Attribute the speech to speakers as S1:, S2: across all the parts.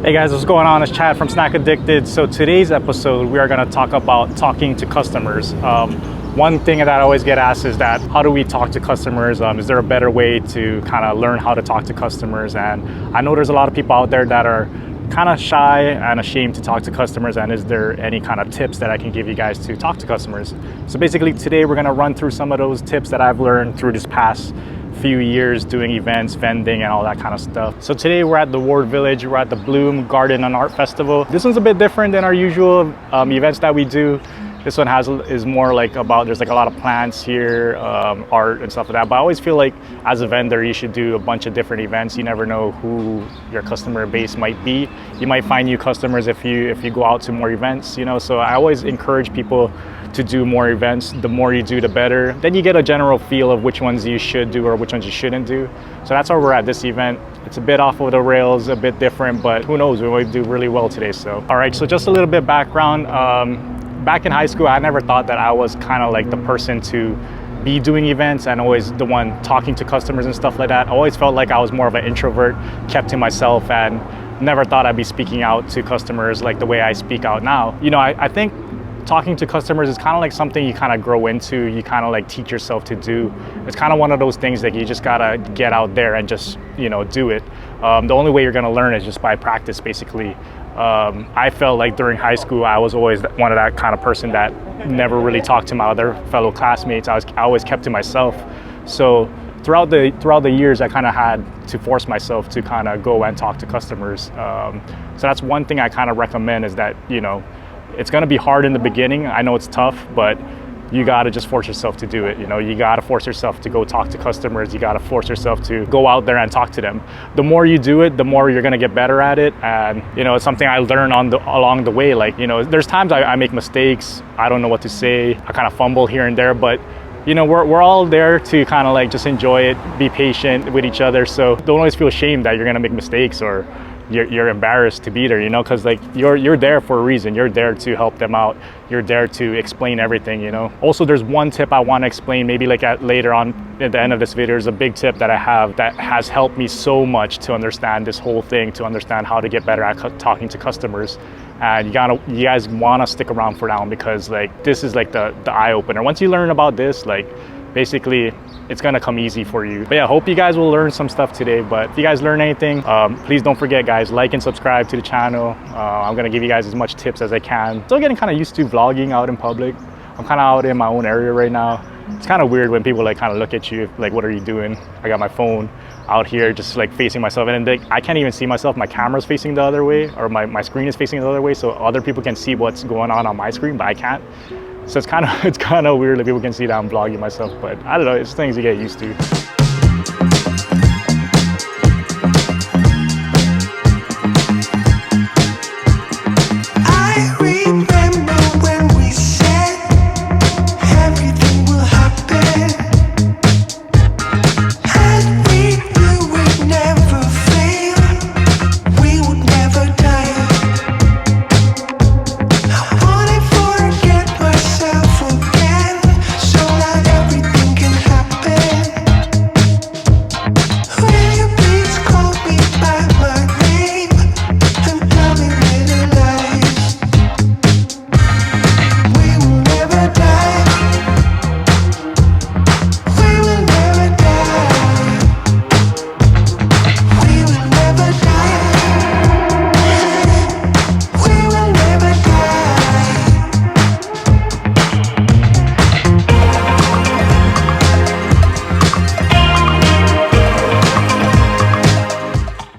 S1: Hey guys, what's going on? It's Chad from Snack Addicted. So today's episode, we are going to talk about talking to customers. One thing that I always get asked is that how do we talk to customers? Is there a better way to kind of learn how to talk to customers? And I know there's a lot of people out there that are kind of shy and ashamed to talk to customers. And is there any kind of tips that I can give you guys to talk to customers? So basically today we're going to run through some of those tips that I've learned through this past few years doing events, vending, and all that kind of stuff. So today we're at the Ward Village. We're at the Bloom Garden and Art Festival. This one's a bit different than our usual events that we do. This one is more like about, there's like a lot of plants here, art and stuff like that. But I always feel like as a vendor, you should do a bunch of different events. You never know who your customer base might be. You might find new customers if you go out to more events, you know. So I always encourage people to do more events. The more you do, the better. Then you get a general feel of which ones you should do or which ones you shouldn't do. So that's why we're at this event. It's a bit off of the rails, a bit different, but who knows, we might do really well today. So, all right, so just a little bit background. Back in high school, I never thought that I was kind of like the person to be doing events and always the one talking to customers and stuff like that. I always felt like I was more of an introvert, kept to myself, and never thought I'd be speaking out to customers like the way I speak out now. You know, I think talking to customers is kind of like something you kind of grow into, you kind of like teach yourself to do. It's kind of one of those things that you just gotta get out there and just, you know, do it. The only way you're gonna learn is just by practice, basically. I felt like during high school, I was always one of that kind of person that never really talked to my other fellow classmates. I always kept to myself. So throughout the years, I kind of had to force myself to kind of go and talk to customers. So that's one thing I kind of recommend is that, you know, it's going to be hard in the beginning. I know it's tough, but you got to just force yourself to do it. You know, you got to force yourself to go talk to customers. You got to force yourself to go out there and talk to them. The more you do it, the more you're going to get better at it. And, you know, it's something I learned along the way. Like, you know, there's times I make mistakes. I don't know what to say. I kind of fumble here and there, but you know, we're all there to kind of like just enjoy it, be patient with each other. So don't always feel ashamed that you're going to make mistakes or you're embarrassed to be there, you know, because like you're there for a reason. You're there to help them out. You're there to explain everything, you know. Also, there's one tip I want to explain, maybe like later on at the end of this video. There's a big tip that I have that has helped me so much to understand this whole thing, to understand how to get better at talking to customers. And you guys want to stick around for that one because like this is like the eye opener. Once you learn about this, like basically it's gonna come easy for you. But yeah, hope you guys will learn some stuff today. But if you guys learn anything, please don't forget, guys, like and subscribe to the channel. I'm gonna give you guys as much tips as I can. Still getting kind of used to vlogging out in public. I'm kind of out in my own area right now. It's kind of weird when people like kind of look at you like, what are you doing? I got my phone out here just like facing myself, and then I can't even see myself. My camera's facing the other way, or my screen is facing the other way, so other people can see what's going on my screen, but I can't. So it's kind of weird that people can see that I'm vlogging myself, but I don't know, it's things you get used to.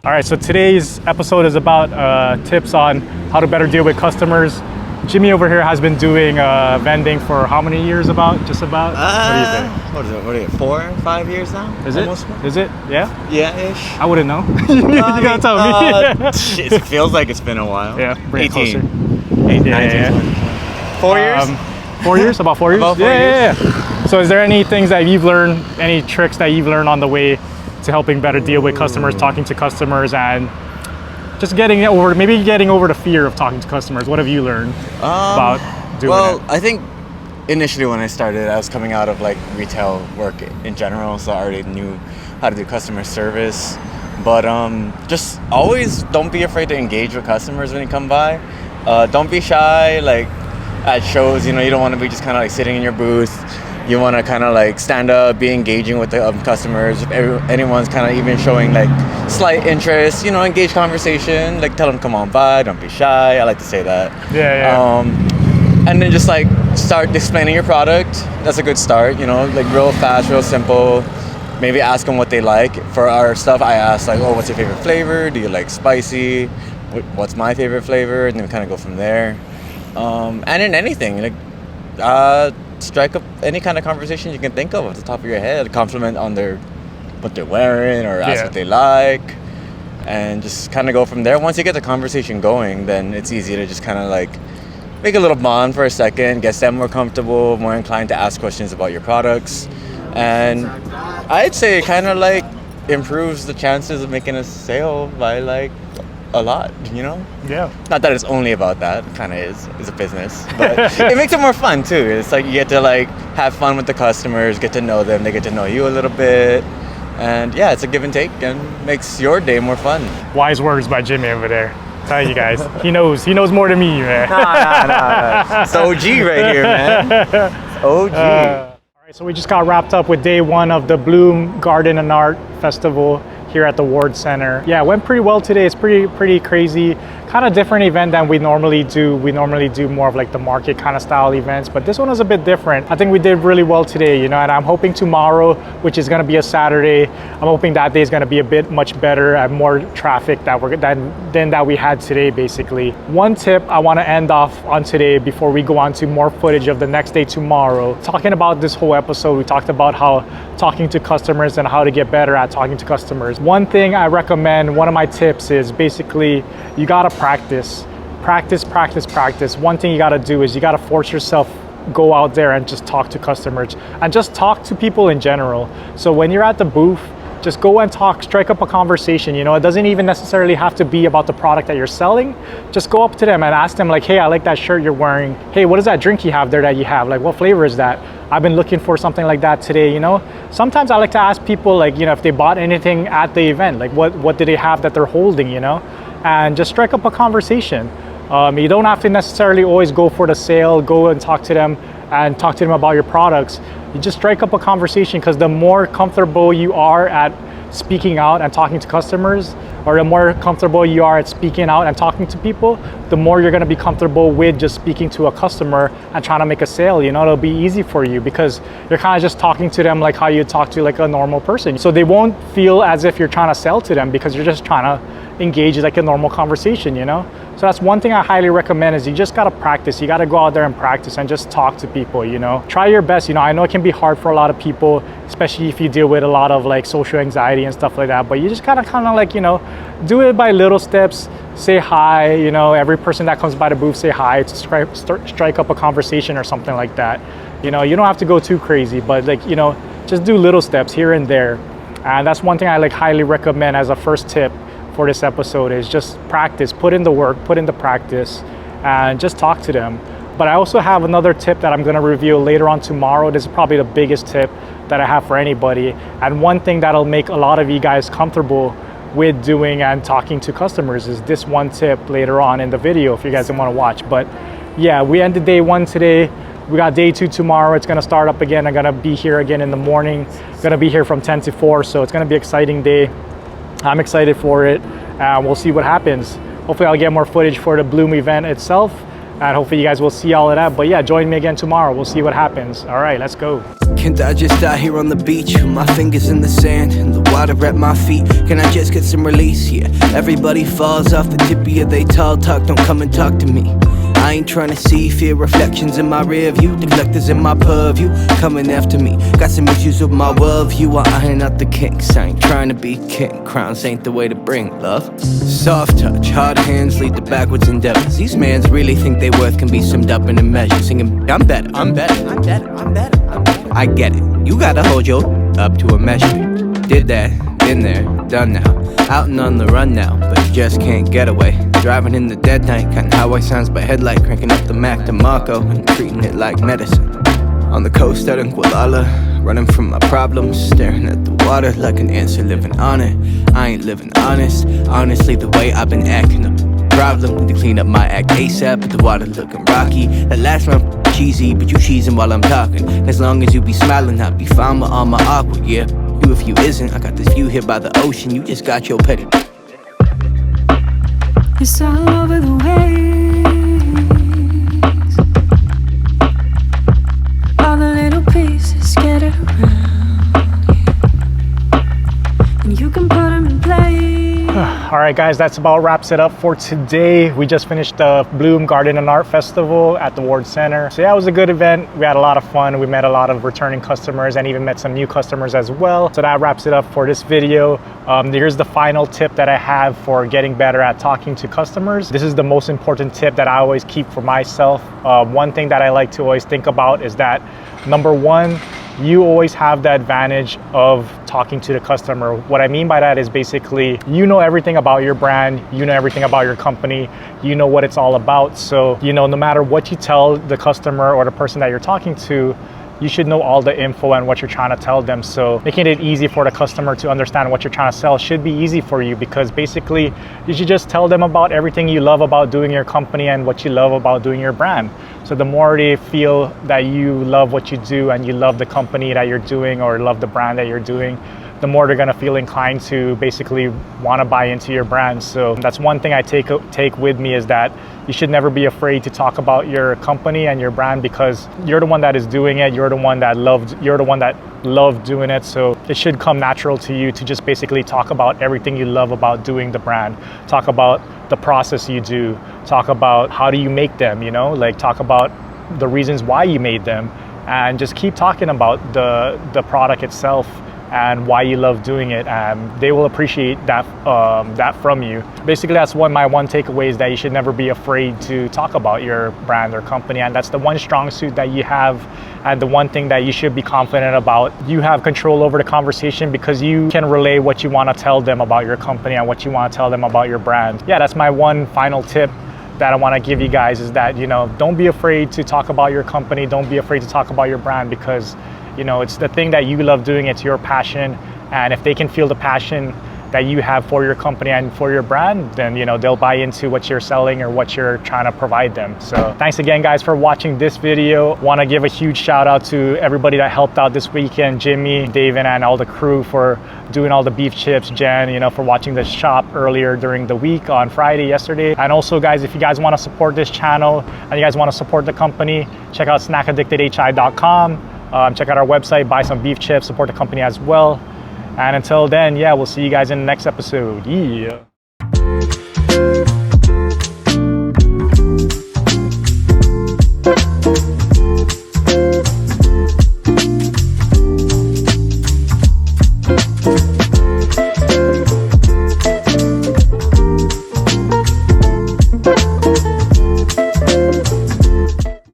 S1: All right, so today's episode is about tips on how to better deal with customers. Jimmy over here has been doing vending for how many years about? Just about? What do you think?
S2: What are you, 4 or 5 years now?
S1: Is it? Is it? Yeah?
S2: Yeah-ish.
S1: I wouldn't know. You gotta tell me.
S2: It feels like it's been a while.
S1: Yeah, bring it
S2: 18.
S1: closer.
S2: 8, 9,
S1: Yeah.
S2: 4 years?
S1: 4 years? About 4 years?
S2: About 4 years.
S1: Yeah. So is there any things that you've learned, any tricks that you've learned on the way to helping better deal with customers, talking to customers, and just getting over the fear of talking to customers? What have you learned about doing it?
S2: I think initially when I started, I was coming out of like retail work in general, so I already knew how to do customer service. But just always don't be afraid to engage with customers when you come by. Don't be shy. Like at shows, you don't want to be just kind of like sitting in your booth. You want to kind of like stand up, be engaging with the customers. If anyone's kind of even showing like slight interest, engage conversation. Like tell them come on by, don't be shy. I like to say that.
S1: Yeah.
S2: And then just like start explaining your product. That's a good start. Like real fast, real simple. Maybe ask them what they like. For our stuff, I ask like, oh, what's your favorite flavor? Do you like spicy? What's my favorite flavor? And then we kind of go from there. And in anything, like strike up any kind of conversation you can think of off the top of your head. Compliment on what they're wearing, or ask what they like, and just kind of go from there. Once you get the conversation going, then it's easy to just kind of like make a little bond for a second, gets them more comfortable, more inclined to ask questions about your products. And I'd say it kind of like improves the chances of making a sale by like a lot,
S1: Yeah.
S2: Not that it's only about that, it kind of is. It's a business. But it makes it more fun too. It's like you get to like have fun with the customers, get to know them, they get to know you a little bit. And yeah, it's a give and take and makes your day more fun.
S1: Wise words by Jimmy over there. Tell you guys, he knows more than me, man.
S2: Nah. It's OG right here, man. It's OG.
S1: All right, so we just got wrapped up with day one of the Bloom Garden and Art Festival here at the Ward Center. Yeah, it went pretty well today. It's pretty crazy. Kind of different event than we normally do. We normally do more of like the market kind of style events, but this one was a bit different. I think we did really well today, and I'm hoping tomorrow, which is gonna be a Saturday, I'm hoping that day is gonna be a bit much better and more traffic than that we had today, basically. One tip I wanna end off on today before we go on to more footage of the next day tomorrow. Talking about this whole episode, we talked about how talking to customers and how to get better at talking to customers. One thing I recommend, one of my tips is basically you gotta practice. One thing you gotta do is you gotta force yourself, go out there and just talk to customers and just talk to people in general. So when you're at the booth, just go and talk, strike up a conversation. It doesn't even necessarily have to be about the product that you're selling. Just go up to them and ask them like, hey, I like that shirt you're wearing. Hey, what is that drink you have there that you have? Like, what flavor is that? I've been looking for something like that today, Sometimes I like to ask people like, if they bought anything at the event, like what do they have that they're holding, And just strike up a conversation. You don't have to necessarily always go for the sale, go and talk to them about your products. You just strike up a conversation, because the more comfortable you are at speaking out and talking to customers, or the more comfortable you are at speaking out and talking to people, the more you're going to be comfortable with just speaking to a customer and trying to make a sale. It'll be easy for you because you're kind of just talking to them like how you talk to like a normal person. So they won't feel as if you're trying to sell to them, because you're just trying to engage like a normal conversation, So that's one thing I highly recommend, is you just got to practice. You got to go out there and practice and just talk to people, Try your best. I know it can be hard for a lot of people, especially if you deal with a lot of like social anxiety and stuff like that, but you just gotta kind of like, do it by little steps. Say hi, every person that comes by the booth, say hi, to strike up a conversation or something like that. You don't have to go too crazy, but like, just do little steps here and there. And that's one thing I like highly recommend as a first tip for this episode, is just practice, put in the work, put in the practice, and just talk to them. But I also have another tip that I'm gonna reveal later on tomorrow. This is probably the biggest tip that I have for anybody, and one thing that'll make a lot of you guys comfortable with doing and talking to customers is this one tip later on in the video if you guys want to watch. But yeah, we ended day one today. We got day two tomorrow. It's gonna start up again. I'm gonna be here again in the morning. Gonna be here from 10 to 4, so it's gonna be an exciting day. I'm excited for it. We'll see what happens. Hopefully I'll get more footage for the Bloom event itself, and hopefully you guys will see all of that. But yeah, join me again tomorrow. We'll see what happens. All right, let's go.
S3: Can't I just die here on the beach with my fingers in the sand and the water at my feet? Can I just get some release? Yeah, everybody falls off the tippy of they tall talk. Don't come and talk to me. I ain't trying to see fear reflections in my rear view, deflectors in my purview coming after me. Got some issues with my worldview, I iron out the kinks. I ain't trying to be king, crowns ain't the way to bring love. Soft touch, hard hands lead to backwards endeavors. These mans really think they worth can be summed up in a measure. Singing, I'm better, I'm better, I'm better, I'm better, I'm better. I get it, you gotta hold your up to a measure. Did that, been there, done now. Out and on the run now, but you just can't get away. Driving in the dead night, cutting highway signs by headlight, cranking up the Mac to Marco and treating it like medicine. On the coast out in Guadalajara, running from my problems, staring at the water like an answer, living on it. I ain't living honest, honestly the way I've been acting a problem. Need to clean up my act ASAP, but the water looking rocky. That last round cheesy, but you cheesing while I'm talking. As long as you be smiling, I'll be fine with all my awkward, yeah. You if you isn't, I got this view here by the ocean, you just got your petty.
S4: It's all over the waves. All the little pieces scattered around you, and you can put them in place.
S1: All right, guys, that's about wraps it up for today. We just finished the Bloom Garden and Art Festival at the Ward Center. So yeah, it was a good event. We had a lot of fun. We met a lot of returning customers and even met some new customers as well. So that wraps it up for this video. Here's the final tip that I have for getting better at talking to customers. This is the most important tip that I always keep for myself. One thing that I like to always think about is that, number one, you always have the advantage of talking to the customer. What I mean by that is basically, you know everything about your brand, you know everything about your company, you know what it's all about. So, you know, no matter what you tell the customer or the person that you're talking to, you should know all the info and what you're trying to tell them. So making it easy for the customer to understand what you're trying to sell should be easy for you, because basically you should just tell them about everything you love about doing your company and what you love about doing your brand. So the more they feel that you love what you do and you love the company that you're doing or love the brand that you're doing, the more they're gonna feel inclined to basically wanna buy into your brand. So that's one thing I take with me, is that you should never be afraid to talk about your company and your brand, because you're the one that is doing it, you're the one that loved doing it. So it should come natural to you to just basically talk about everything you love about doing the brand. Talk about the process you do, talk about how do you make them, you know, like talk about the reasons why you made them, and just keep talking about the product itself and why you love doing it, and they will appreciate that from you. Basically, that's my one takeaway, is that you should never be afraid to talk about your brand or company, and that's the one strong suit that you have, and the one thing that you should be confident about. You have control over the conversation because you can relay what you want to tell them about your company and what you want to tell them about your brand. Yeah, that's my one final tip that I want to give you guys, is that, you know, don't be afraid to talk about your company, don't be afraid to talk about your brand, because you know, it's the thing that you love doing, it's your passion. And if they can feel the passion that you have for your company and for your brand, then, you know, they'll buy into what you're selling or what you're trying to provide them. So thanks again, guys, for watching this video. Want to give a huge shout out to everybody that helped out this weekend, Jimmy, David, and all the crew for doing all the beef chips, Jen, you know, for watching the shop earlier during the week on Friday, yesterday. And also, guys, if you guys want to support this channel and you guys want to support the company, check out snackaddictedhi.com. Check out our website, buy some beef chips, support the company as well. And until then, yeah, we'll see you guys in the next episode. Yeah.